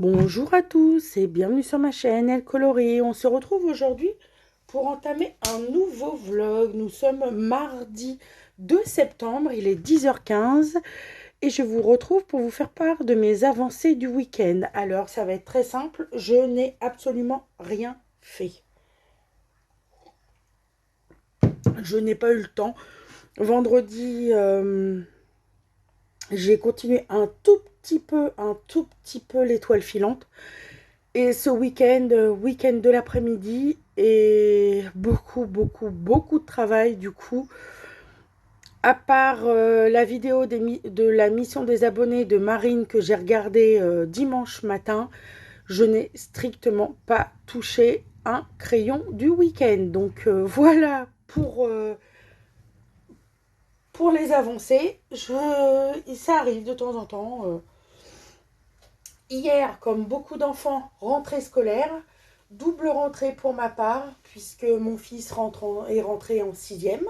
Bonjour à tous et bienvenue sur ma chaîne Elle Colorie. On se retrouve aujourd'hui pour entamer un nouveau vlog. Nous sommes mardi 2 septembre, il est 10h15 et je vous retrouve pour vous faire part de mes avancées du week-end. Alors ça va être très simple, je n'ai absolument rien fait. Je n'ai pas eu le temps. Vendredi, j'ai continué un tout petit peu l'étoile filante. Et ce week-end, week-end de l'après-midi, et beaucoup de travail du coup. À part la vidéo de la mission des abonnés de Marine que j'ai regardée dimanche matin, je n'ai strictement pas touché un crayon du week-end. Donc voilà pour les avancées. Ça arrive de temps en temps. Hier, comme beaucoup d'enfants, rentrée scolaire, double rentrée pour ma part, puisque mon fils est rentré en 6e.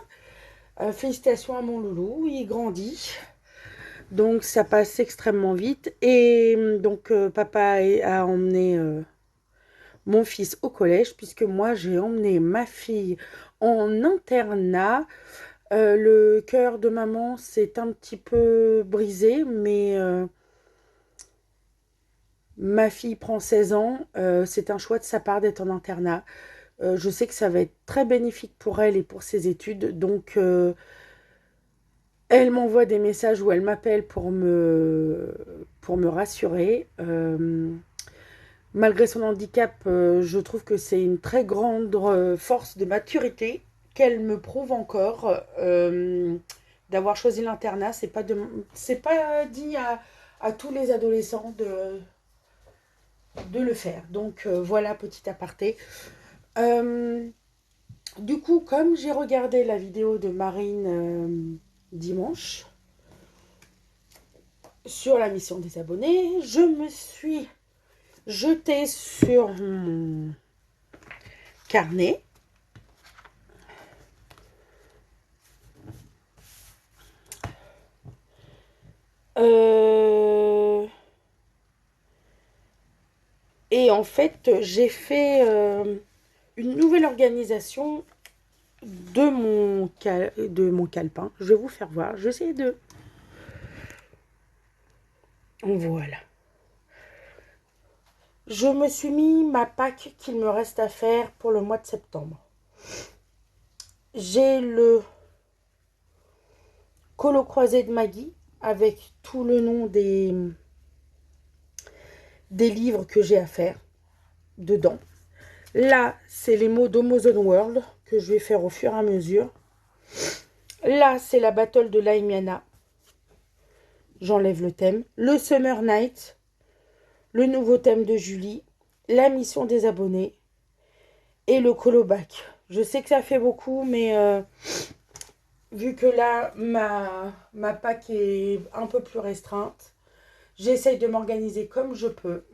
Félicitations à mon loulou, il grandit. Donc ça passe extrêmement vite. Et donc papa a emmené mon fils au collège, puisque moi j'ai emmené ma fille en internat. Le cœur de maman s'est un petit peu brisé, mais ma fille prend 16 ans, c'est un choix de sa part d'être en internat. Je sais que ça va être très bénéfique pour elle et pour ses études. Donc, elle m'envoie des messages ou elle m'appelle pour me rassurer. Malgré son handicap, je trouve que c'est une très grande force de maturité qu'elle me prouve encore. D'avoir choisi l'internat, c'est pas dit à tous les adolescents de le faire. Donc voilà, petit aparté. Euh, du coup, comme j'ai regardé la vidéo de Marine dimanche sur la mission des abonnés, je me suis jetée sur mon carnet. Euh, et en fait, j'ai fait une nouvelle organisation de mon calepin. Je vais vous faire voir. J'essaie de... Voilà. Je me suis mis ma Pâques qu'il me reste à faire pour le mois de septembre. J'ai le colo croisé de Maggie avec tout le nom des livres que j'ai à faire dedans. Là, c'est les mots d'Amazon World que je vais faire au fur et à mesure. Là, c'est la battle de Laimiana. J'enlève le thème. Le Summer Night. Le nouveau thème de Julie. La mission des abonnés. Et le colobac. Je sais que ça fait beaucoup, mais vu que là, ma PAC est un peu plus restreinte, j'essaye de m'organiser comme je peux.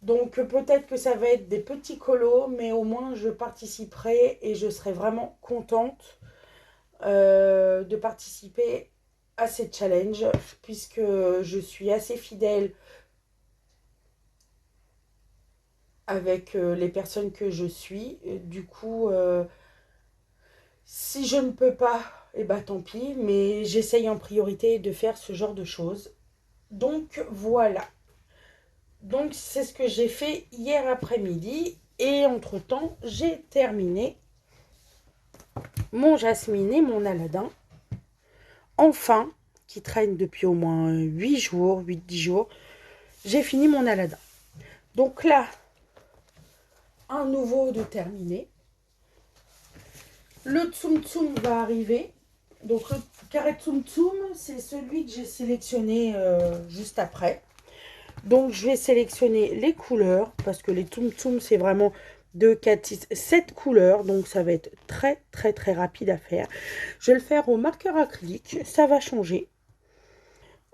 Donc peut-être que ça va être des petits colos, mais au moins je participerai et je serai vraiment contente de participer à ces challenges, puisque je suis assez fidèle avec les personnes que je suis. Du coup, si je ne peux pas, eh ben tant pis, mais j'essaye en priorité de faire ce genre de choses. Donc voilà. Donc c'est ce que j'ai fait hier après-midi. Et entre-temps, j'ai terminé mon Jasmine et mon Aladin. Enfin, qui traîne depuis au moins 8 jours, 8-10 jours. J'ai fini mon Aladin. Donc là, un nouveau de terminé. Le Tsum Tsum va arriver. Donc le carré Tsum Tsum, c'est celui que j'ai sélectionné juste après. Donc je vais sélectionner les couleurs, parce que les Tsum Tsum, c'est vraiment 2, 4, 6, 7 couleurs. Donc ça va être très rapide à faire. Je vais le faire au marqueur acrylique, ça va changer.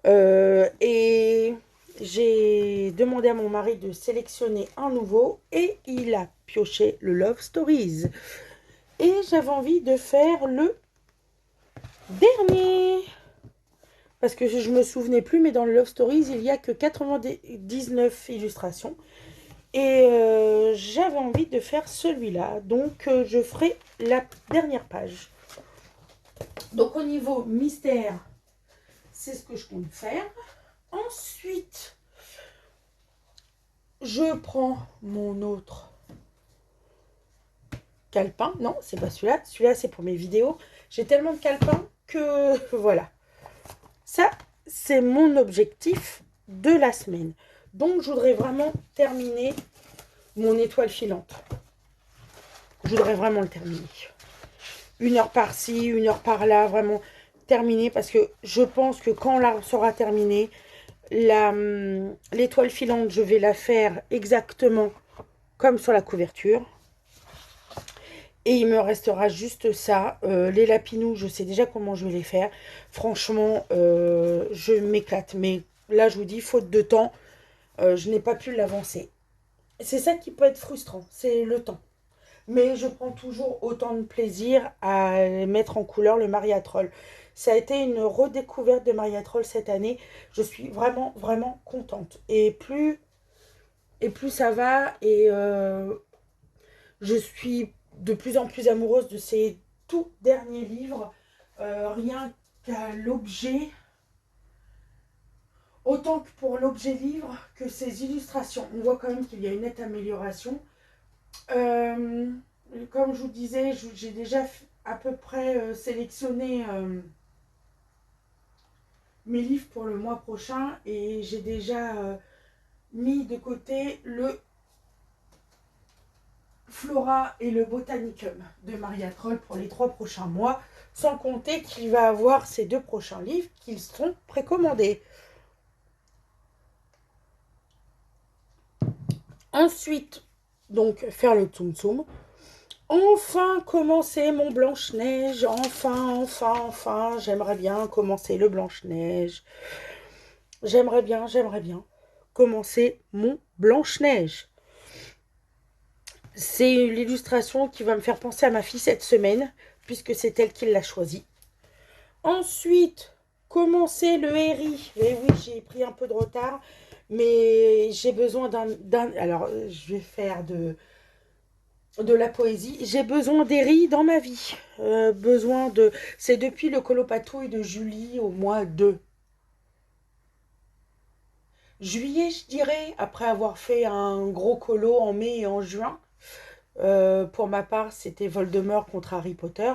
Et j'ai demandé à mon mari de sélectionner un nouveau et il a pioché le Love Stories. Et j'avais envie de faire le dernier, parce que je me souvenais plus, mais dans le Love Stories, il y a que 99 illustrations. Et j'avais envie de faire celui-là. Donc, je ferai la dernière page. Donc, au niveau mystère, c'est ce que je compte faire. Ensuite, je prends mon autre calepin. Non, c'est pas celui-là. Celui-là, c'est pour mes vidéos. J'ai tellement de calepins que voilà. Ça, c'est mon objectif de la semaine. Donc, je voudrais vraiment terminer mon étoile filante. Je voudrais vraiment le terminer. 1 heure par-ci, 1 heure par-là, vraiment terminer. Parce que je pense que quand on la sera terminée, l'étoile filante, je vais la faire exactement comme sur la couverture. Et il me restera juste ça. Les lapinous, je sais déjà comment je vais les faire. Franchement, je m'éclate. Mais là, je vous dis, faute de temps, je n'ai pas pu l'avancer. C'est ça qui peut être frustrant, c'est le temps. Mais je prends toujours autant de plaisir à mettre en couleur le Mariatrol. Ça a été une redécouverte de Mariatrol cette année. Je suis vraiment, vraiment contente. Et plus ça va, et je suis de plus en plus amoureuse de ces tout derniers livres. Rien qu'à l'objet, autant que pour l'objet livre, que ces illustrations. On voit quand même qu'il y a une nette amélioration. Comme je vous disais, j'ai déjà à peu près sélectionné mes livres pour le mois prochain et j'ai déjà mis de côté le Flora et le Botanicum de Mariatrol pour les 3 prochains mois, sans compter qu'il va avoir ces 2 prochains livres qui seront précommandés. Ensuite, donc faire le Tsum Tsum. Enfin commencer mon Blanche-Neige, enfin, j'aimerais bien commencer le Blanche-Neige. J'aimerais bien commencer mon Blanche-Neige. C'est l'illustration qui va me faire penser à ma fille cette semaine, puisque c'est elle qui l'a choisi. Ensuite, commencer le Herri. Et oui, j'ai pris un peu de retard, mais j'ai besoin d'un... Alors, je vais faire de la poésie. J'ai besoin d'Herri dans ma vie. C'est depuis le colopatouille de Julie au mois de juillet, je dirais, après avoir fait un gros colo en mai et en juin. Pour ma part, c'était Voldemort contre Harry Potter.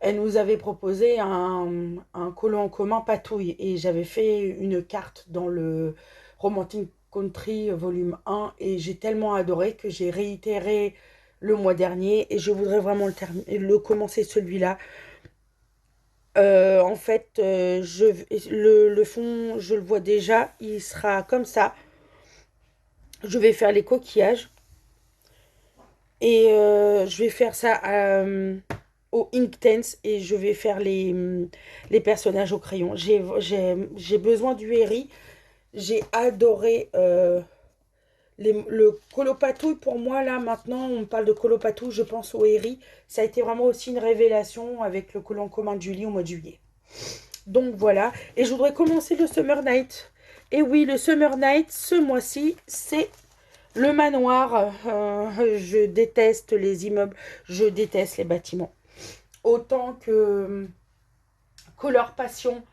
Elle nous avait proposé un colo en commun patouille. Et j'avais fait une carte dans le Romantic Country volume 1. Et j'ai tellement adoré que j'ai réitéré le mois dernier. Et je voudrais vraiment le commencer celui-là. En fait, le fond, je le vois déjà. Il sera comme ça. Je vais faire les coquillages. Et je vais faire ça au Inktense et je vais faire les personnages au crayon. J'ai besoin du Herri. J'ai adoré le colopatouille. Pour moi, là, maintenant, on parle de colopatouille, je pense au Herri. Ça a été vraiment aussi une révélation avec le colo en commun de Julie au mois de juillet. Donc voilà. Et je voudrais commencer le Summer Night. Et oui, le Summer Night, ce mois-ci, c'est le manoir. Je déteste les immeubles, je déteste les bâtiments. Autant que Color Passion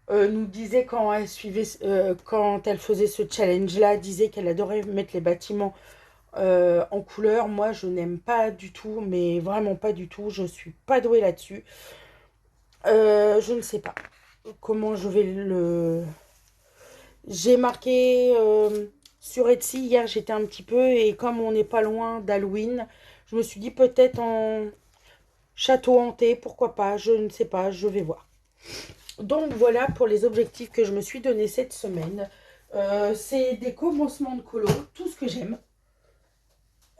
nous disait quand elle faisait ce challenge-là, disait qu'elle adorait mettre les bâtiments en couleur. Moi, je n'aime pas du tout, mais vraiment pas du tout. Je suis pas douée là-dessus. Je ne sais pas comment je vais le... J'ai marqué sur Etsy, hier j'étais un petit peu, et comme on n'est pas loin d'Halloween, je me suis dit peut-être en château hanté, pourquoi pas, je ne sais pas, je vais voir. Donc voilà pour les objectifs que je me suis donné cette semaine. C'est des commencements de colo, tout ce que j'aime.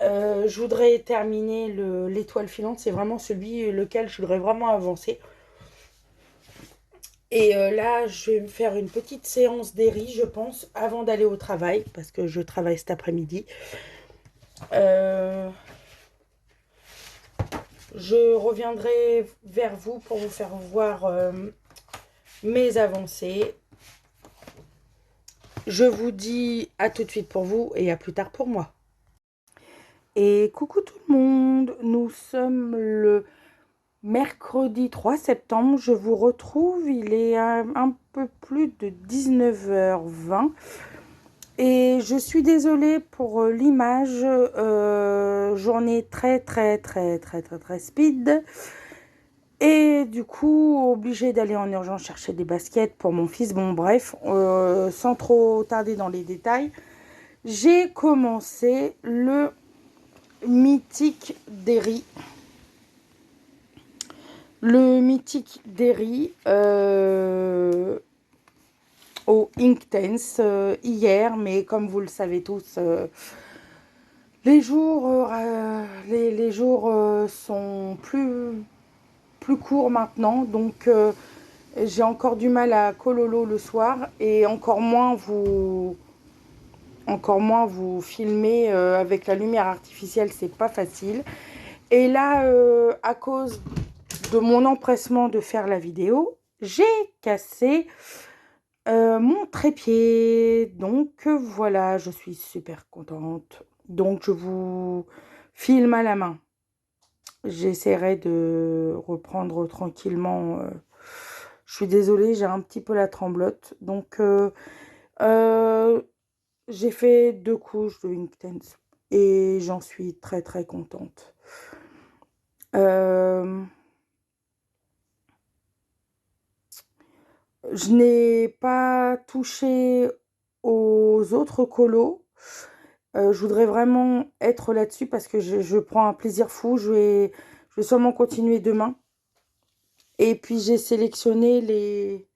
Je voudrais terminer l'étoile filante, c'est vraiment celui lequel je voudrais vraiment avancer. Et là, je vais me faire une petite séance d'Herri, je pense, avant d'aller au travail, parce que je travaille cet après-midi. Je reviendrai vers vous pour vous faire voir mes avancées. Je vous dis à tout de suite pour vous et à plus tard pour moi. Et coucou tout le monde, nous sommes le mercredi 3 septembre. Je vous retrouve, il est un peu plus de 19h20. Et je suis désolée pour l'image, journée très speed. Et du coup, obligée d'aller en urgence chercher des baskets pour mon fils. Bon bref, sans trop tarder dans les détails, j'ai commencé le mythique Derry. Le mythique Derry au Inktense hier, mais comme vous le savez tous, les jours sont plus courts maintenant, donc j'ai encore du mal à cololo le soir et encore moins vous filmer avec la lumière artificielle, c'est pas facile. Et là, à cause de mon empressement de faire la vidéo, j'ai cassé mon trépied. Donc voilà, je suis super contente. Donc je vous filme à la main. J'essaierai de reprendre tranquillement. Je suis désolée, j'ai un petit peu la tremblote. Donc j'ai fait 2 couches de Inktense et j'en suis très contente. Je n'ai pas touché aux autres colos. Je voudrais vraiment être là-dessus parce que je prends un plaisir fou. Je vais sûrement continuer demain. Et puis j'ai sélectionné les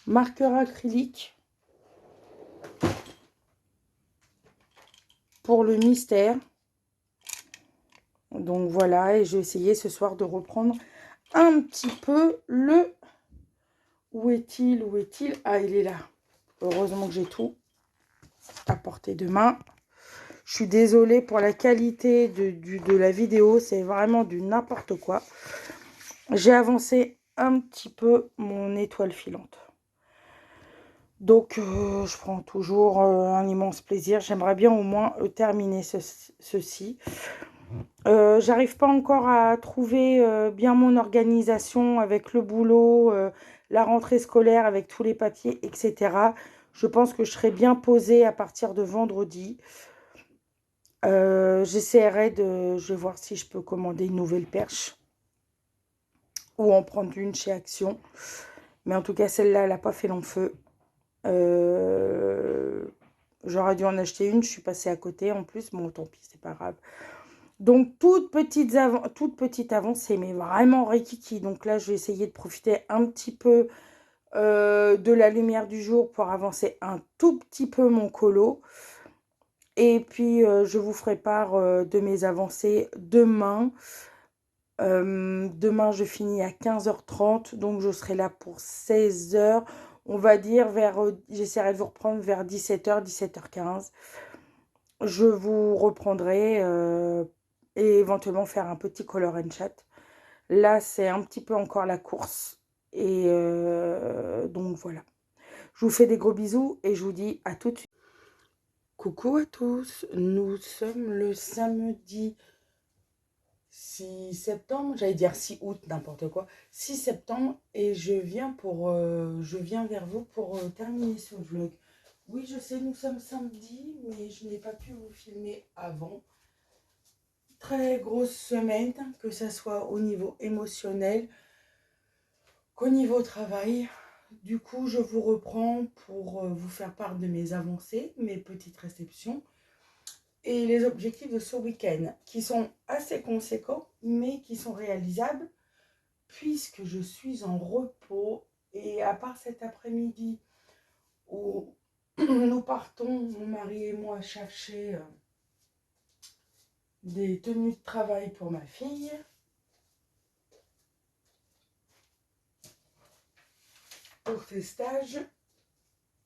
marqueurs acryliques pour le mystère. Donc voilà, et je vais essayer ce soir de reprendre un petit peu le... Où est-il? Où est-il? Ah, il est là. Heureusement que j'ai tout à portée de main. Je suis désolée pour la qualité de la vidéo. C'est vraiment du n'importe quoi. J'ai avancé un petit peu mon étoile filante. Donc, je prends toujours un immense plaisir. J'aimerais bien au moins terminer ceci. J'arrive pas encore à trouver bien mon organisation avec le boulot, la rentrée scolaire avec tous les papiers, etc. Je pense que je serai bien posée à partir de vendredi. J'essaierai de... Je vais voir si je peux commander une nouvelle perche ou en prendre une chez Action. Mais en tout cas, celle-là, elle n'a pas fait long feu. J'aurais dû en acheter une, je suis passée à côté en plus. Bon, tant pis, c'est pas grave. Donc, toute petite avancée, mais vraiment rikiki. Donc là, je vais essayer de profiter un petit peu de la lumière du jour pour avancer un tout petit peu mon colo. Et puis, je vous ferai part de mes avancées demain. Demain, je finis à 15h30, donc je serai là pour 16h. On va dire j'essaierai de vous reprendre vers 17h, 17h15. Je vous reprendrai et éventuellement faire un petit color and chat. Là, c'est un petit peu encore la course. Et donc voilà. Je vous fais des gros bisous et je vous dis à tout de suite. Coucou à tous, nous sommes le samedi 6 septembre, j'allais dire 6 août, n'importe quoi, 6 septembre, et je viens vers vous pour terminer ce vlog. Oui, je sais, nous sommes samedi, mais je n'ai pas pu vous filmer avant. Très grosse semaine, que ce soit au niveau émotionnel qu'au niveau travail. Du coup, je vous reprends pour vous faire part de mes avancées, mes petites réceptions et les objectifs de ce week-end, qui sont assez conséquents, mais qui sont réalisables, puisque je suis en repos. Et à part cet après-midi où nous partons, mon mari et moi, chercher des tenues de travail pour ma fille, pour ses stages,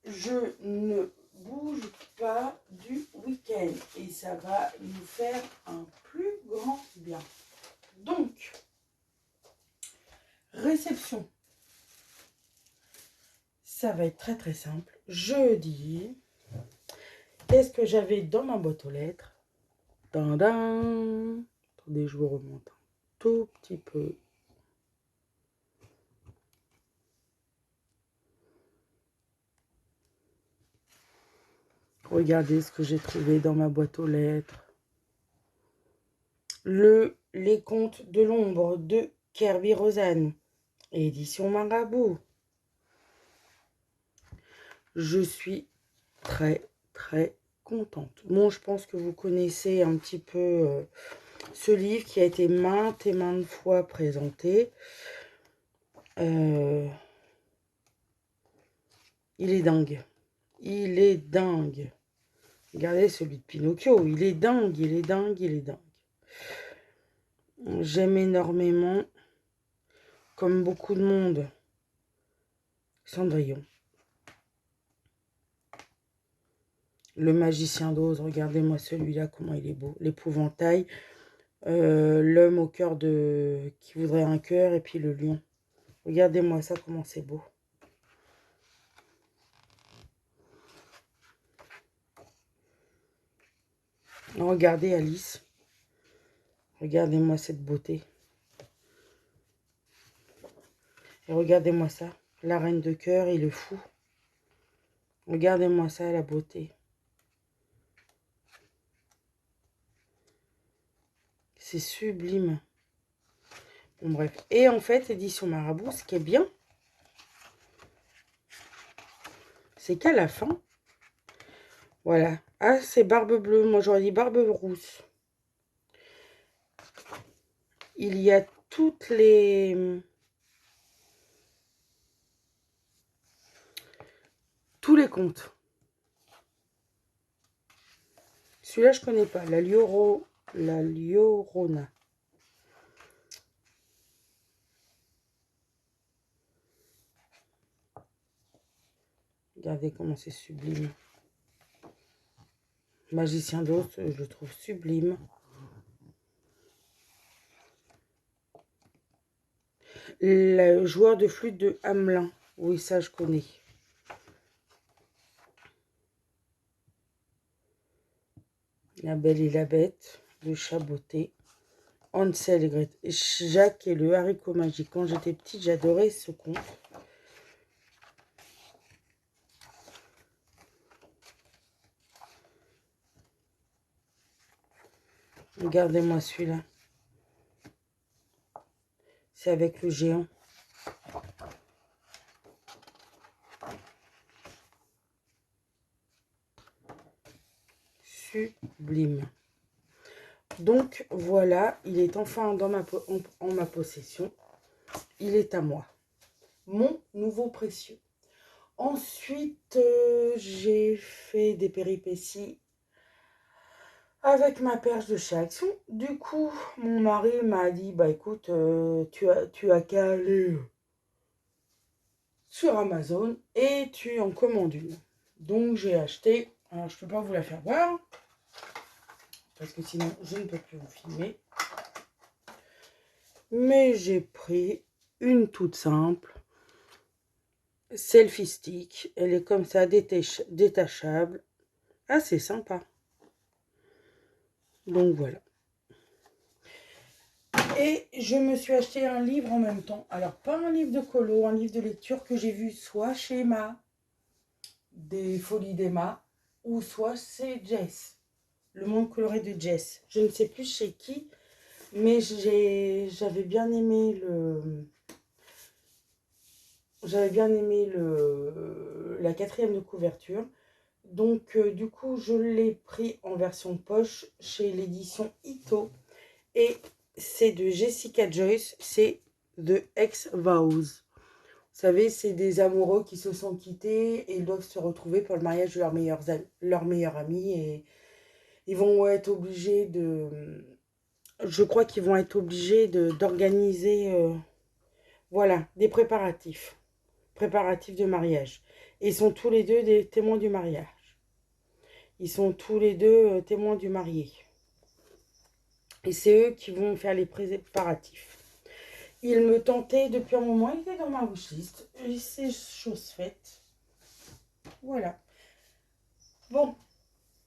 je ne bouge pas du week-end et ça va nous faire un plus grand bien. Donc, réception va être très très simple. Jeudi, qu'est-ce que j'avais dans ma boîte aux lettres? Tadam! Attendez, je vous remonte un tout petit peu. Regardez ce que j'ai trouvé dans ma boîte aux lettres. Les contes de l'ombre de Kerby Rosanne, édition Marabout. Je suis très très contente. Bon, je pense que vous connaissez un petit peu ce livre qui a été maintes et maintes fois présenté. Il est dingue. Il est dingue. Regardez celui de Pinocchio. Il est dingue, il est dingue, il est dingue. J'aime énormément, comme beaucoup de monde, Cendrillon. Le magicien d'Oz, regardez-moi celui-là, comment il est beau. L'épouvantail, l'homme au cœur de... qui voudrait un cœur, et puis le lion. Regardez-moi ça, comment c'est beau. Regardez Alice. Regardez-moi cette beauté. Et regardez-moi ça, la reine de cœur et le fou. Regardez-moi ça, la beauté. C'est sublime. Bon, bref. Et en fait, édition Marabout, ce qui est bien, c'est qu'à la fin, voilà. Ah, c'est barbe bleue. Moi, j'aurais dit barbe rousse. Il y a toutes les... tous les contes. Celui-là, je connais pas. La Llorona. Regardez comment c'est sublime. Magicien d'Oz, je le trouve sublime. Le joueur de flûte de Hamelin. Oui, ça, je connais. La Belle et la Bête, de Chaboté. Hansel et Gretel. Jacques et le haricot magique. Quand j'étais petite, j'adorais ce conte. Regardez-moi celui-là. C'est avec le géant. Sublime. Donc, voilà, il est enfin dans en ma possession. Il est à moi. Mon nouveau précieux. Ensuite, j'ai fait des péripéties avec ma perche de chez Action. Du coup, mon mari m'a dit, bah écoute, tu as qu'à aller sur Amazon et tu en commandes une. Donc, j'ai acheté, alors je ne peux pas vous la faire voir, parce que sinon, je ne peux plus vous filmer. Mais j'ai pris une toute simple, selfie stick. Elle est comme ça, détachable. Ah, c'est sympa. Donc voilà. Et je me suis acheté un livre en même temps. Alors, pas un livre de colo, un livre de lecture que j'ai vu soit chez Emma, des Folies d'Emma, ou soit chez Jess. Le monde coloré de Jess. Je ne sais plus chez qui, mais j'avais bien aimé la quatrième de couverture. Donc, du coup, je l'ai pris en version poche chez l'édition Ito. Et c'est de Jessica Joyce, c'est The Ex-Vows. Vous savez, c'est des amoureux qui se sont quittés et ils doivent se retrouver pour le mariage de leur meilleur ami. Et ils vont être obligés de... Je crois qu'ils vont être obligés d'organiser, voilà, des préparatifs. Préparatifs de mariage. Et ils sont tous les deux des témoins du mariage. Ils sont tous les deux témoins du marié. Et c'est eux qui vont faire les préparatifs. Il me tentait depuis un moment, il était dans ma wishlist. Et c'est chose faite. Voilà. Bon,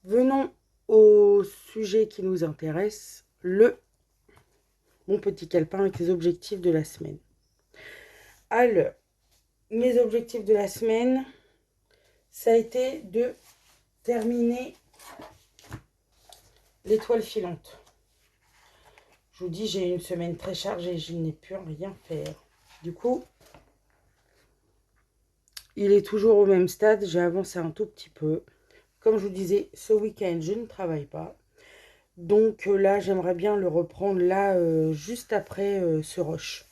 venons au sujet qui nous intéresse, mon petit calepin avec les objectifs de la semaine. Alors, mes objectifs de la semaine, ça a été de terminer l'étoile filante. Je vous dis, j'ai une semaine très chargée, je n'ai pu rien faire. Du coup, il est toujours au même stade, j'ai avancé un tout petit peu. Comme je vous disais, ce week-end, je ne travaille pas. Donc là, j'aimerais bien le reprendre là, juste après ce rush.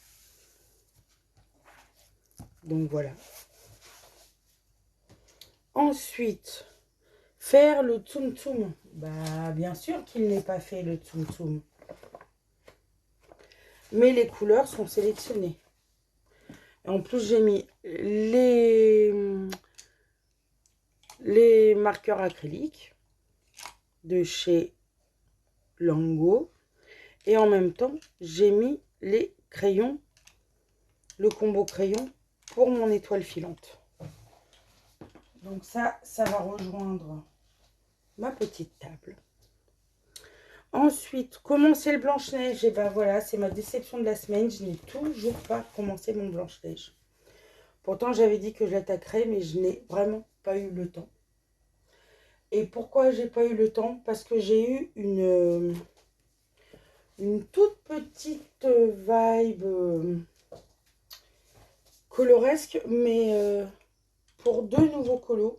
Donc voilà. Ensuite, faire le tsum tsum. Bah, bien sûr qu'il n'est pas fait le tsum tsum. Mais les couleurs sont sélectionnées. Et en plus, j'ai mis les marqueurs acryliques de chez Lango. Et en même temps, j'ai mis les crayons, le combo crayon pour mon étoile filante. Donc ça va rejoindre ma petite table. Ensuite, commencer le Blanche-Neige. Et ben voilà, c'est ma déception de la semaine. Je n'ai toujours pas commencé mon Blanche-Neige. Pourtant, j'avais dit que je l'attaquerais, mais je n'ai vraiment pas eu le temps. Et pourquoi j'ai pas eu le temps? Parce que j'ai eu une toute petite vibe coloresque, mais pour 2 nouveaux colos.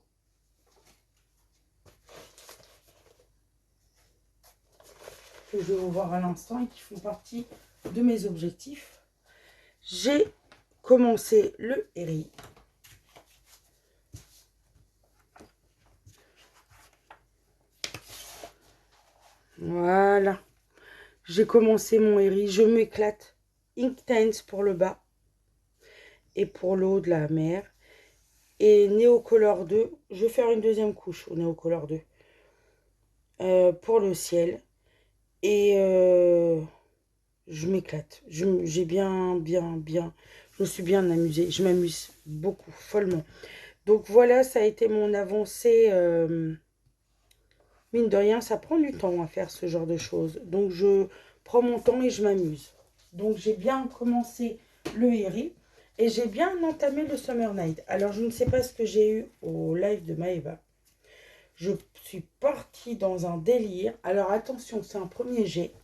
Que je vais vous voir à l'instant et qui font partie de mes objectifs. J'ai commencé le Herri. Voilà. J'ai commencé mon Herri. Je m'éclate. Inktense pour le bas et pour le haut de la mer. Et Neocolor 2. Je vais faire une deuxième couche au Neocolor 2. Pour le ciel. Et je m'éclate. J'ai bien. Je me suis bien amusée. Je m'amuse beaucoup, follement. Donc voilà, ça a été mon avancée. Mine de rien, ça prend du temps à faire ce genre de choses. Donc je prends mon temps et je m'amuse. Donc j'ai bien commencé le Herri et j'ai bien entamé le Summer Night. Alors je ne sais pas ce que j'ai eu au live de Maëva. Je suis partie dans un délire. Alors attention, c'est un premier jet.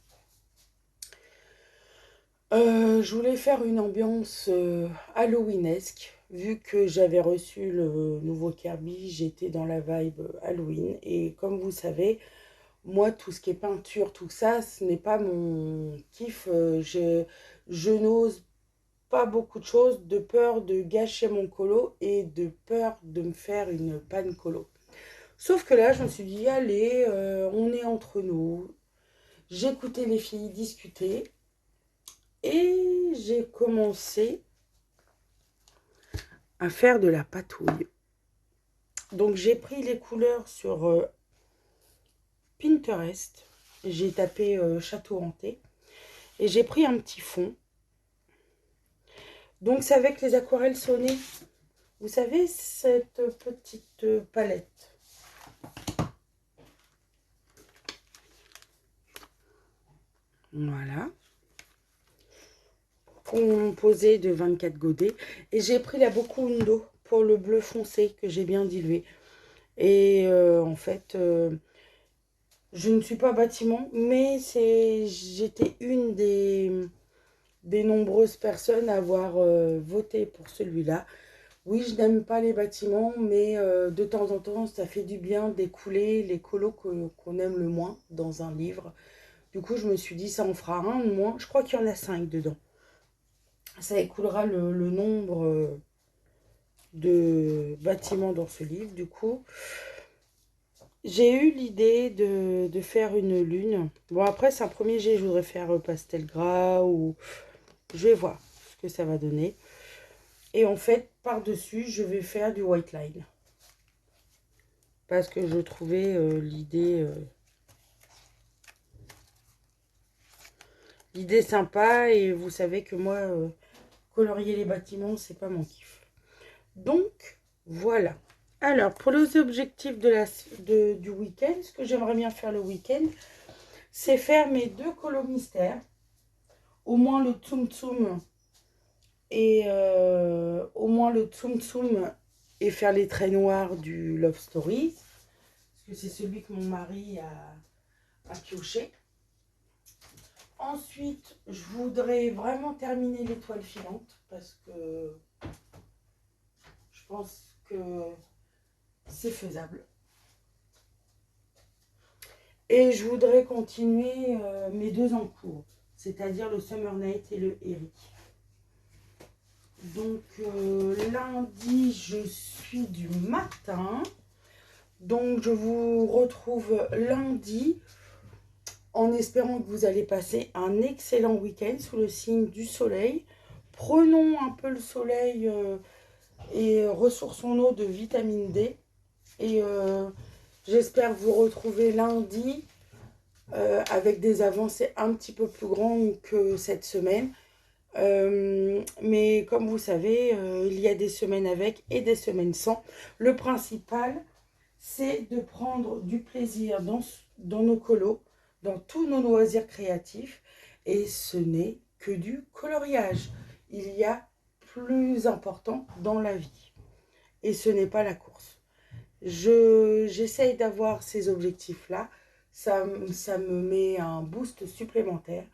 Je voulais faire une ambiance halloweenesque. Vu que j'avais reçu le nouveau Kirby, j'étais dans la vibe Halloween. Et comme vous savez, moi, tout ce qui est peinture, tout ça, ce n'est pas mon kiff. Je n'ose pas beaucoup de choses de peur de gâcher mon colo et de peur de me faire une panne colo. Sauf que là, je me suis dit, allez, on est entre nous. J'écoutais les filles discuter et j'ai commencé à faire de la patouille. Donc, j'ai pris les couleurs sur Pinterest. J'ai tapé château hanté. Et j'ai pris un petit fond. Donc c'est avec les aquarelles sonnées. Vous savez, cette petite palette. Voilà. Composée de 24 godets. Et j'ai pris la Bokundo pour le bleu foncé que j'ai bien dilué. Et en fait, je ne suis pas bâtiment, mais j'étais une des nombreuses personnes à avoir voté pour celui-là. Oui, je n'aime pas les bâtiments, mais de temps en temps, ça fait du bien d'écouler les colos qu'on aime le moins dans un livre. Du coup, je me suis dit, ça en fera un de moins. Je crois qu'il y en a 5 dedans. Ça écoulera le nombre de bâtiments dans ce livre. Du coup, j'ai eu l'idée de faire une lune. Bon, après, c'est un premier jet. Je voudrais faire pastel gras ou... Je vais voir ce que ça va donner. Et en fait, par-dessus, je vais faire du white line. Parce que je trouvais l'idée sympa. Et vous savez que moi, colorier les bâtiments, c'est pas mon kiff. Donc, voilà. Alors, pour les objectifs du week-end, ce que j'aimerais bien faire le week-end, c'est faire mes 2 colos mystères, au moins le Tsum Tsum et faire les traits noirs du Love Story, parce que c'est celui que mon mari a pioché. Ensuite, je voudrais vraiment terminer l'étoile filante, parce que je pense que c'est faisable. Et je voudrais continuer mes 2 en cours, c'est-à-dire le Summer Night et le Eric. Donc lundi, je suis du matin. Donc je vous retrouve lundi en espérant que vous allez passer un excellent week-end sous le signe du soleil. Prenons un peu le soleil et ressourçons-nous de vitamine D. Et j'espère vous retrouver lundi avec des avancées un petit peu plus grandes que cette semaine. Mais comme vous savez, il y a des semaines avec et des semaines sans. Le principal, c'est de prendre du plaisir dans nos colos, dans tous nos loisirs créatifs. Et ce n'est que du coloriage. Il y a plus important dans la vie. Et ce n'est pas la course. J'essaye d'avoir ces objectifs-là. Ça me met un boost supplémentaire.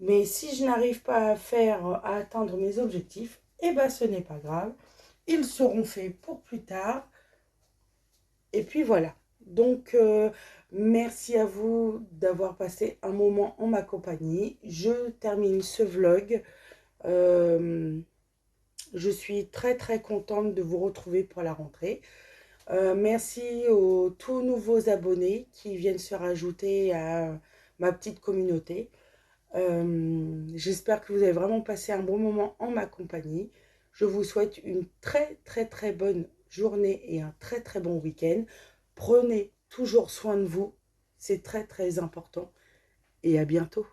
Mais si je n'arrive pas à atteindre mes objectifs, eh ben ce n'est pas grave. Ils seront faits pour plus tard. Et puis voilà. Donc, merci à vous d'avoir passé un moment en ma compagnie. Je termine ce vlog. Euh, je suis très très contente de vous retrouver pour la rentrée. Merci aux tout nouveaux abonnés qui viennent se rajouter à ma petite communauté. J'espère que vous avez vraiment passé un bon moment en ma compagnie. Je vous souhaite une très très très bonne journée et un très très bon week-end. Prenez toujours soin de vous, c'est très très important et à bientôt.